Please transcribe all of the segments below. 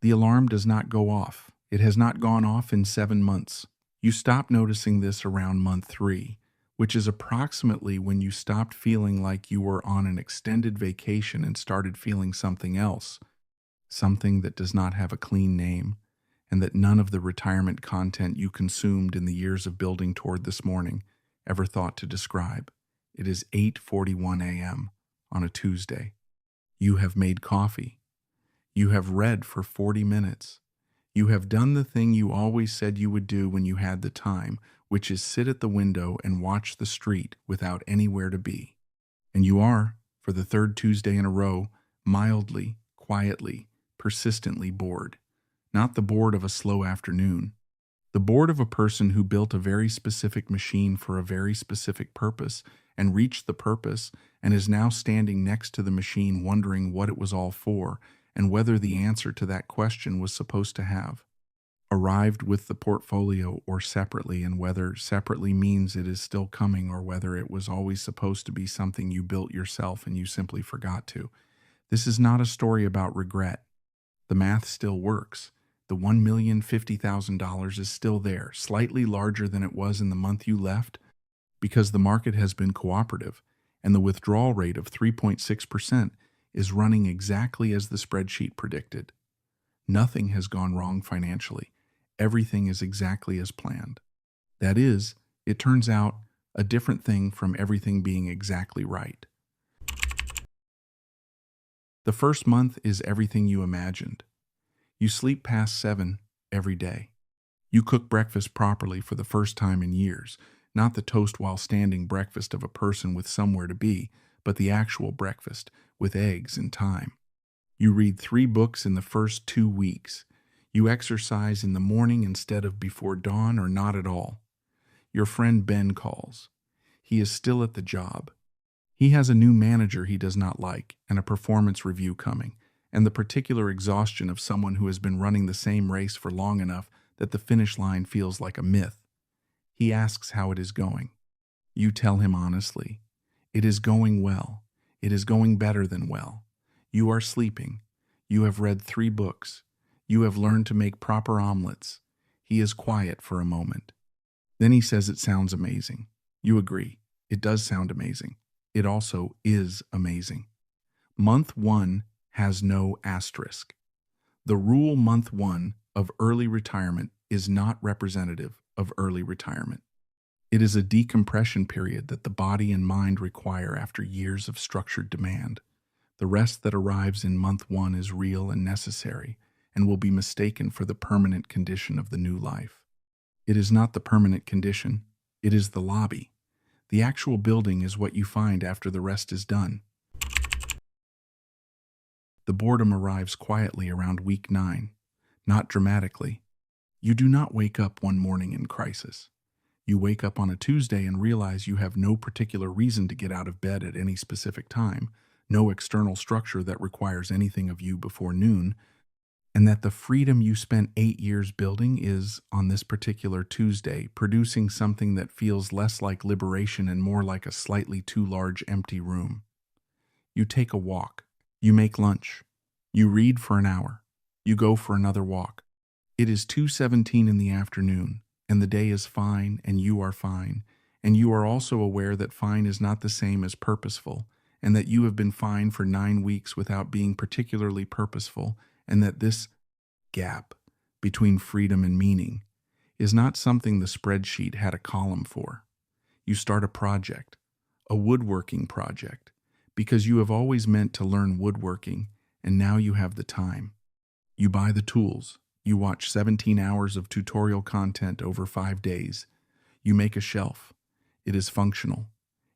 The alarm does not go off. It has not gone off in 7 months. You stop noticing this around month 3, which is approximately when you stopped feeling like you were on an extended vacation and started feeling something else, something that does not have a clean name, and that none of the retirement content you consumed in the years of building toward this morning ever thought to describe. It is 8:41 a.m. on a Tuesday. You have made coffee. You have read for 40 minutes. You have done the thing you always said you would do when you had the time, which is sit at the window and watch the street without anywhere to be. And you are, for the third Tuesday in a row, mildly, quietly, persistently bored. Not the bored of a slow afternoon. The bored of a person who built a very specific machine for a very specific purpose and reached the purpose and is now standing next to the machine wondering what it was all for and whether the answer to that question was supposed to have arrived with the portfolio or separately, and whether separately means it is still coming or whether it was always supposed to be something you built yourself and you simply forgot to. This is not a story about regret. The math still works. The $1,050,000 is still there, slightly larger than it was in the month you left, because the market has been cooperative, and the withdrawal rate of 3.6% is running exactly as the spreadsheet predicted. Nothing has gone wrong financially. Everything is exactly as planned. That is, it turns out, a different thing from everything being exactly right. The first month is everything you imagined. You sleep past 7 every day. You cook breakfast properly for the first time in years, not the toast while standing breakfast of a person with somewhere to be, but the actual breakfast, with eggs and thyme. You read 3 books in the first 2 weeks. You exercise in the morning instead of before dawn or not at all. Your friend Ben calls. He is still at the job. He has a new manager he does not like and a performance review coming, and the particular exhaustion of someone who has been running the same race for long enough that the finish line feels like a myth. He asks how it is going. You tell him honestly. It is going well. It is going better than well. You are sleeping. You have read 3 books. You have learned to make proper omelets. He is quiet for a moment. Then he says it sounds amazing. You agree. It does sound amazing. It also is amazing. Month 1 has no asterisk. The rule month 1 of early retirement is not representative of early retirement. It is a decompression period that the body and mind require after years of structured demand. The rest that arrives in month 1 is real and necessary and will be mistaken for the permanent condition of the new life. It is not the permanent condition. It is the lobby. The actual building is what you find after the rest is done. The boredom arrives quietly around week 9, not dramatically. You do not wake up one morning in crisis. You wake up on a Tuesday and realize you have no particular reason to get out of bed at any specific time, no external structure that requires anything of you before noon, and that the freedom you spent 8 years building is, on this particular Tuesday, producing something that feels less like liberation and more like a slightly too large empty room. You take a walk. You make lunch. You read for an hour. You go for another walk. It is 2:17 in the afternoon, and the day is fine, and you are fine, and you are also aware that fine is not the same as purposeful, and that you have been fine for 9 weeks without being particularly purposeful, and that this gap between freedom and meaning is not something the spreadsheet had a column for. You start a project, a woodworking project, because you have always meant to learn woodworking, and now you have the time. You buy the tools. You watch 17 hours of tutorial content over 5 days. You make a shelf. It is functional.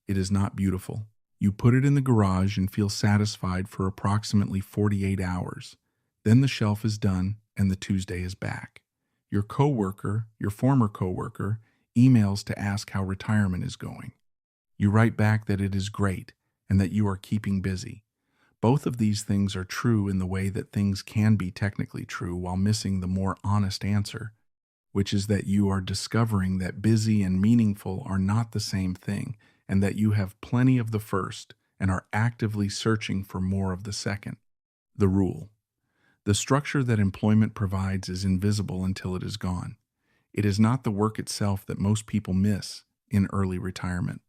It is not beautiful. You put it in the garage and feel satisfied for approximately 48 hours. Then the shelf is done and the Tuesday is back. Your former coworker, emails to ask how retirement is going. You write back that it is great and that you are keeping busy. Both of these things are true in the way that things can be technically true while missing the more honest answer, which is that you are discovering that busy and meaningful are not the same thing, and that you have plenty of the first and are actively searching for more of the second. The rule. The structure that employment provides is invisible until it is gone. It is not the work itself that most people miss in early retirement.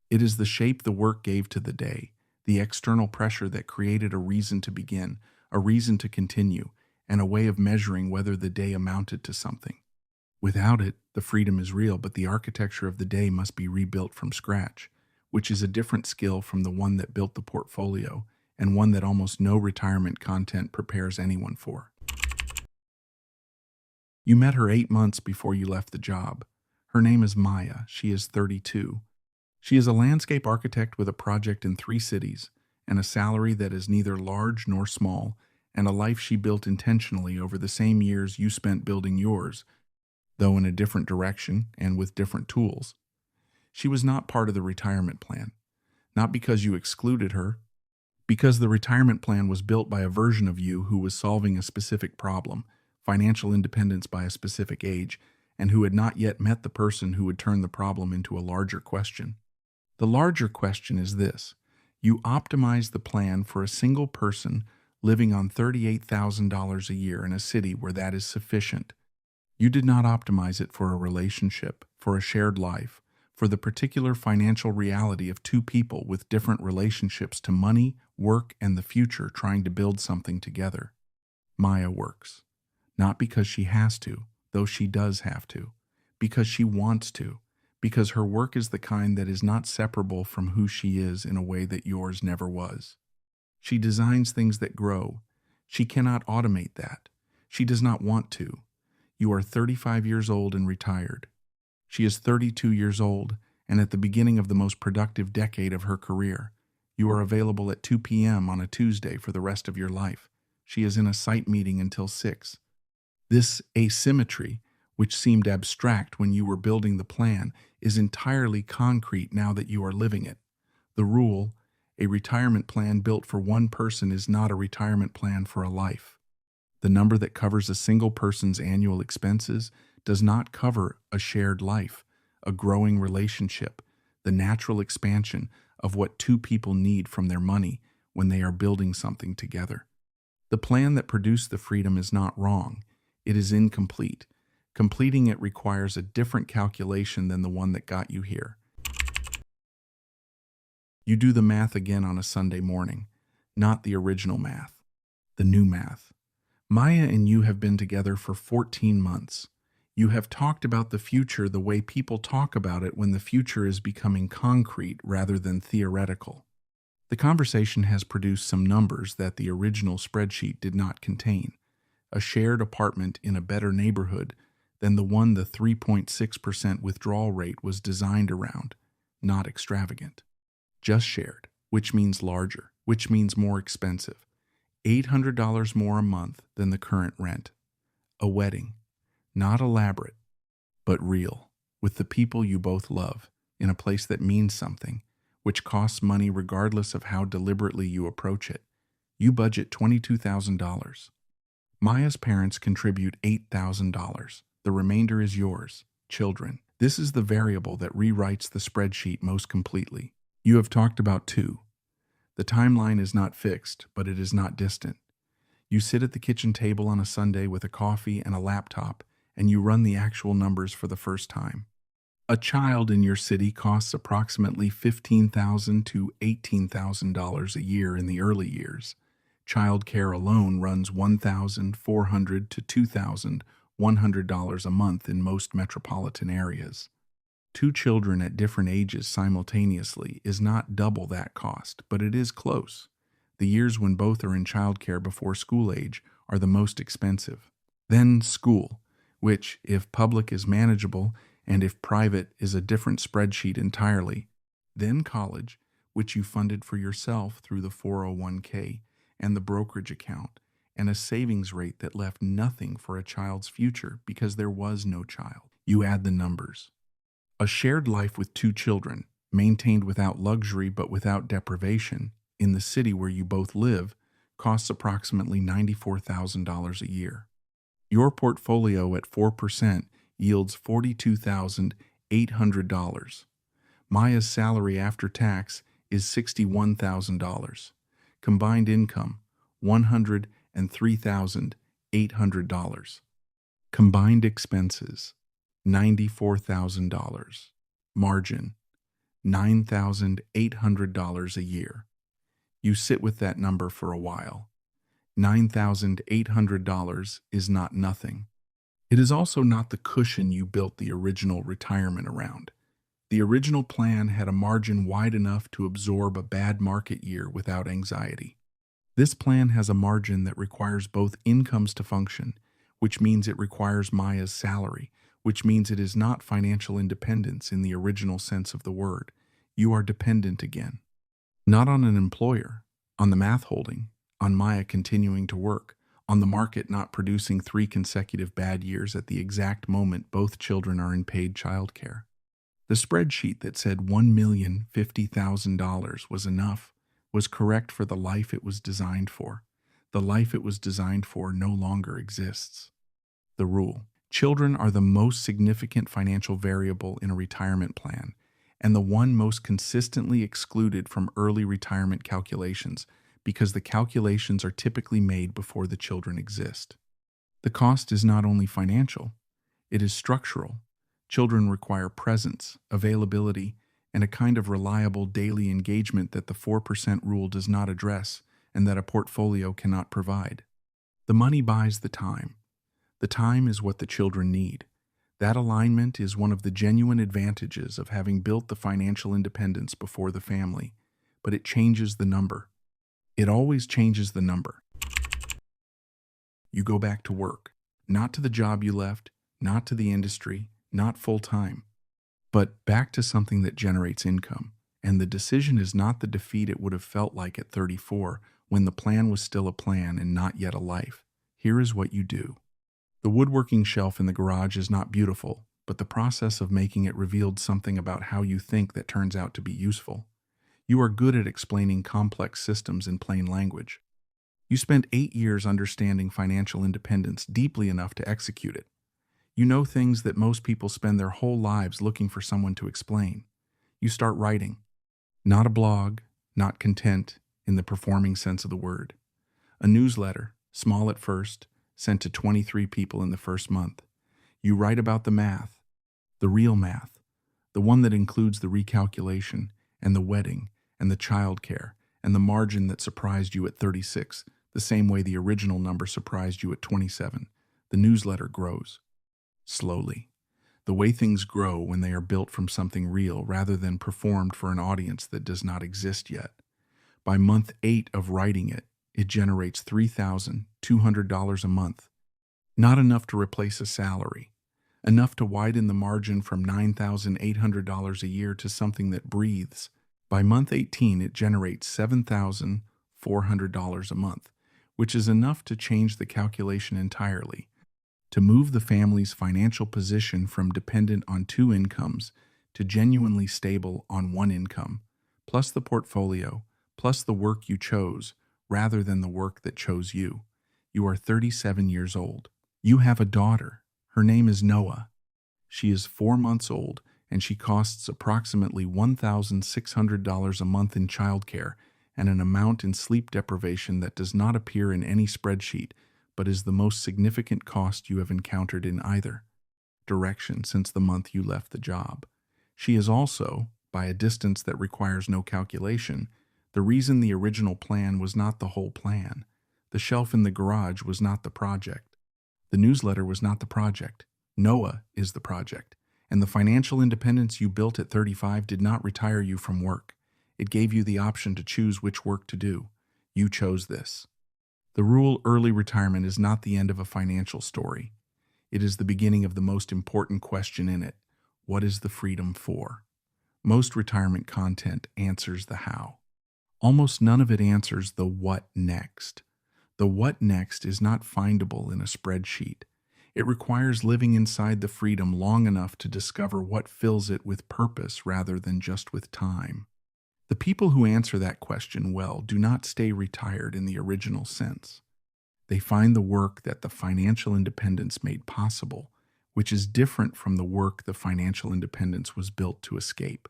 It is the shape the work gave to the day, the external pressure that created a reason to begin, a reason to continue, and a way of measuring whether the day amounted to something. Without it, the freedom is real, but the architecture of the day must be rebuilt from scratch, which is a different skill from the one that built the portfolio, and one that almost no retirement content prepares anyone for. You met her 8 months before you left the job. Her name is Maya. She is 32. She is a landscape architect with a project in 3 cities, and a salary that is neither large nor small, and a life she built intentionally over the same years you spent building yours, though in a different direction and with different tools. She was not part of the retirement plan, not because you excluded her, because the retirement plan was built by a version of you who was solving a specific problem, financial independence by a specific age, and who had not yet met the person who would turn the problem into a larger question. The larger question is this: you optimize the plan for a single person living on $38,000 a year in a city where that is sufficient. You did not optimize it for a relationship, for a shared life, for the particular financial reality of 2 people with different relationships to money, work, and the future trying to build something together. Maya works. Not because she has to, though she does have to. Because she wants to. Because her work is the kind that is not separable from who she is in a way that yours never was. She designs things that grow. She cannot automate that. She does not want to. You are 35 years old and retired. She is 32 years old and at the beginning of the most productive decade of her career. You are available at 2 p.m. on a Tuesday for the rest of your life. She is in a site meeting until 6. This asymmetry, which seemed abstract when you were building the plan, is entirely concrete now that you are living it. The rule: a retirement plan built for one person is not a retirement plan for a life. The number that covers a single person's annual expenses does not cover a shared life, a growing relationship, the natural expansion of what 2 people need from their money when they are building something together. The plan that produced the freedom is not wrong. It is incomplete. Completing it requires a different calculation than the one that got you here. You do the math again on a Sunday morning, not the original math, the new math. Maya and you have been together for 14 months. You have talked about the future the way people talk about it when the future is becoming concrete rather than theoretical. The conversation has produced some numbers that the original spreadsheet did not contain. A shared apartment in a better neighborhood than the one the 3.6% withdrawal rate was designed around, not extravagant. Just shared, which means larger, which means more expensive. $800 more a month than the current rent. A wedding, not elaborate, but real, with the people you both love, in a place that means something, which costs money regardless of how deliberately you approach it. You budget $22,000. Maya's parents contribute $8,000. The remainder is yours, children. This is the variable that rewrites the spreadsheet most completely. You have talked about 2. The timeline is not fixed, but it is not distant. You sit at the kitchen table on a Sunday with a coffee and a laptop, and you run the actual numbers for the first time. A child in your city costs approximately $15,000 to $18,000 a year in the early years. Childcare alone runs $1,400 to $2,100 a month in most metropolitan areas. 2 children at different ages simultaneously is not double that cost, but it is close. The years when both are in childcare before school age are the most expensive. Then school, which, if public, is manageable, and if private, is a different spreadsheet entirely. Then college, which you funded for yourself through the 401k and the brokerage account, and a savings rate that left nothing for a child's future because there was no child. You add the numbers. A shared life with 2 children, maintained without luxury but without deprivation, in the city where you both live, costs approximately $94,000 a year. Your portfolio at 4% yields $42,800. Maya's salary after tax is $61,000. Combined income, $180,000. and $3,800. Combined expenses, $94,000. Margin, $9,800 a year. You sit with that number for a while. $9,800 is not nothing. It is also not the cushion you built the original retirement around. The original plan had a margin wide enough to absorb a bad market year without anxiety. This plan has a margin that requires both incomes to function, which means it requires Maya's salary, which means it is not financial independence in the original sense of the word. You are dependent again. Not on an employer, on the math holding, on Maya continuing to work, on the market not producing 3 consecutive bad years at the exact moment both children are in paid childcare. The spreadsheet that said $1,050,000 was enough was correct for the life it was designed for. The life it was designed for no longer exists. The rule: children are the most significant financial variable in a retirement plan, and the one most consistently excluded from early retirement calculations because the calculations are typically made before the children exist. The cost is not only financial, it is structural. Children require presence, availability, and a kind of reliable daily engagement that the 4% rule does not address and that a portfolio cannot provide. The money buys the time. The time is what the children need. That alignment is one of the genuine advantages of having built the financial independence before the family, but it changes the number. It always changes the number. You go back to work, not to the job you left, not to the industry, not full-time, but back to something that generates income. And the decision is not the defeat it would have felt like at 34 when the plan was still a plan and not yet a life. Here is what you do. The woodworking shelf in the garage is not beautiful, but the process of making it revealed something about how you think that turns out to be useful. You are good at explaining complex systems in plain language. You spent 8 years understanding financial independence deeply enough to execute it. You know things that most people spend their whole lives looking for someone to explain. You start writing. Not a blog, not content in the performing sense of the word. A newsletter, small at first, sent to 23 people in the first month. You write about the math, the real math, the one that includes the recalculation and the wedding and the childcare and the margin that surprised you at 36, the same way the original number surprised you at 27. The newsletter grows. Slowly. The way things grow when they are built from something real rather than performed for an audience that does not exist yet. By month 8 of writing it, it generates $3,200 a month. Not enough to replace a salary. Enough to widen the margin from $9,800 a year to something that breathes. By month 18, it generates $7,400 a month, which is enough to change the calculation entirely. To move the family's financial position from dependent on 2 incomes to genuinely stable on 1 income, plus the portfolio, plus the work you chose, rather than the work that chose you. You are 37 years old. You have a daughter. Her name is Noah. She is 4 months old, and she costs approximately $1,600 a month in childcare and an amount in sleep deprivation that does not appear in any spreadsheet, but is the most significant cost you have encountered in either direction since the month you left the job. She is also, by a distance that requires no calculation, the reason the original plan was not the whole plan. The shelf in the garage was not the project. The newsletter was not the project. Noah is the project. And the financial independence you built at 35 did not retire you from work. It gave you the option to choose which work to do. You chose this. The rule early retirement is not the end of a financial story. It is the beginning of the most important question in it. What is the freedom for? Most retirement content answers the how. Almost none of it answers the what next. The what next is not findable in a spreadsheet. It requires living inside the freedom long enough to discover what fills it with purpose rather than just with time. The people who answer that question well do not stay retired in the original sense. They find the work that the financial independence made possible, which is different from the work the financial independence was built to escape.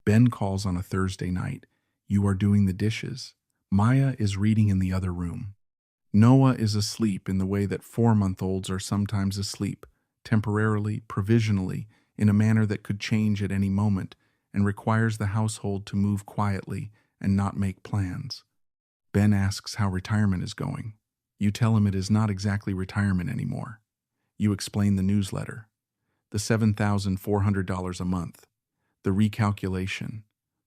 Ben calls on a Thursday night. You are doing the dishes. Maya is reading in the other room. Noah is asleep in the way that 4-month-olds are sometimes asleep, temporarily, provisionally, in a manner that could change at any moment, and requires the household to move quietly and not make plans. Ben asks how retirement is going. You tell him it is not exactly retirement anymore. You explain the newsletter, the $7,400 a month, the recalculation,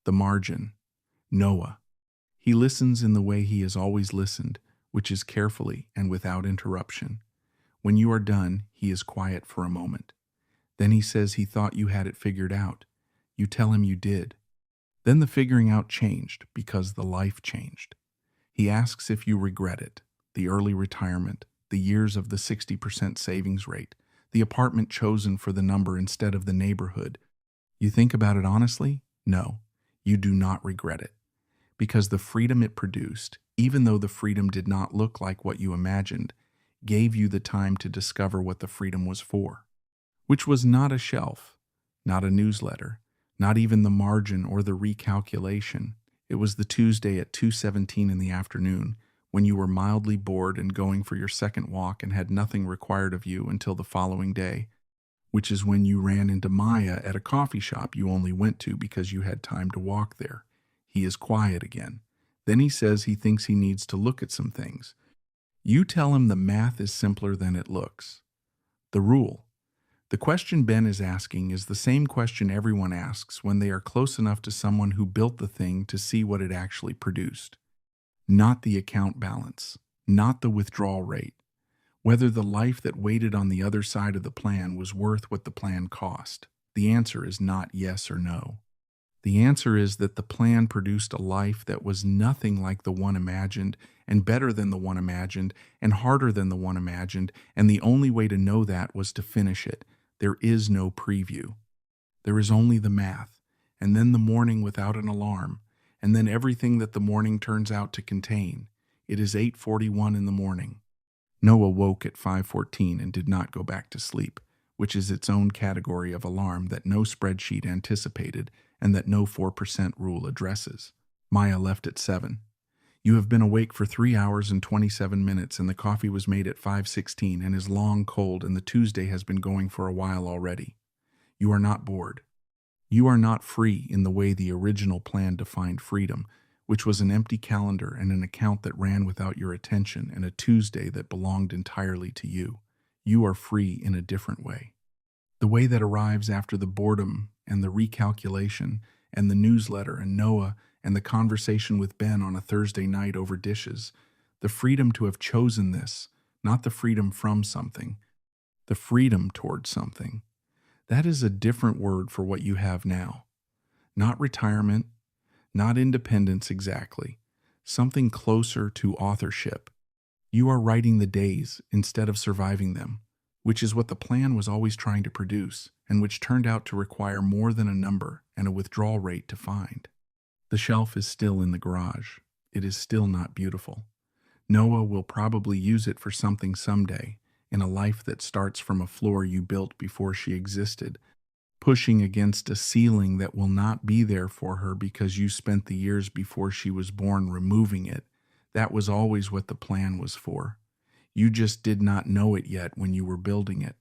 the margin. Noah. He listens in the way he has always listened, which is carefully and without interruption. When you are done, he is quiet for a moment. Then he says he thought you had it figured out. You tell him you did. Then the figuring out changed because the life changed. He asks if you regret it, the early retirement, the years of the 60% savings rate, the apartment chosen for the number instead of the neighborhood. You think about it honestly? No, you do not regret it. Because the freedom it produced, even though the freedom did not look like what you imagined, gave you the time to discover what the freedom was for, which was not a shelf, not a newsletter, not even the margin or the recalculation. It was the Tuesday at 2:17 in the afternoon when you were mildly bored and going for your second walk and had nothing required of you until the following day, which is when you ran into Maya at a coffee shop you only went to because you had time to walk there. He is quiet again. Then he says he thinks he needs to look at some things. You tell him the math is simpler than it looks. The rule. The question Ben is asking is the same question everyone asks when they are close enough to someone who built the thing to see what it actually produced. Not the account balance, not the withdrawal rate, whether the life that waited on the other side of the plan was worth what the plan cost. The answer is not yes or no. The answer is that the plan produced a life that was nothing like the one imagined, and better than the one imagined, and harder than the one imagined, and the only way to know that was to finish it. There is no preview. There is only the math, and then the morning without an alarm, and then everything that the morning turns out to contain. It is 8:41 in the morning. Noah woke at 5:14 and did not go back to sleep, which is its own category of alarm that no spreadsheet anticipated and that no 4% rule addresses. Maya left at 7. You have been awake for 3 hours and 27 minutes, and the coffee was made at 5:16 and is long cold, and the Tuesday has been going for a while already. You are not bored. You are not free in the way the original plan defined freedom, which was an empty calendar and an account that ran without your attention and a Tuesday that belonged entirely to you. You are free in a different way. The way that arrives after the boredom and the recalculation and the newsletter and Noah and the conversation with Ben on a Thursday night over dishes. The freedom to have chosen this, not the freedom from something, the freedom towards something. That is a different word for what you have now. Not retirement, not independence exactly, something closer to authorship. You are writing the days instead of surviving them, which is what the plan was always trying to produce, and which turned out to require more than a number and a withdrawal rate to find. The shelf is still in the garage. It is still not beautiful. Noah will probably use it for something someday, in a life that starts from a floor you built before she existed, pushing against a ceiling that will not be there for her because you spent the years before she was born removing it. That was always what the plan was for. You just did not know it yet when you were building it.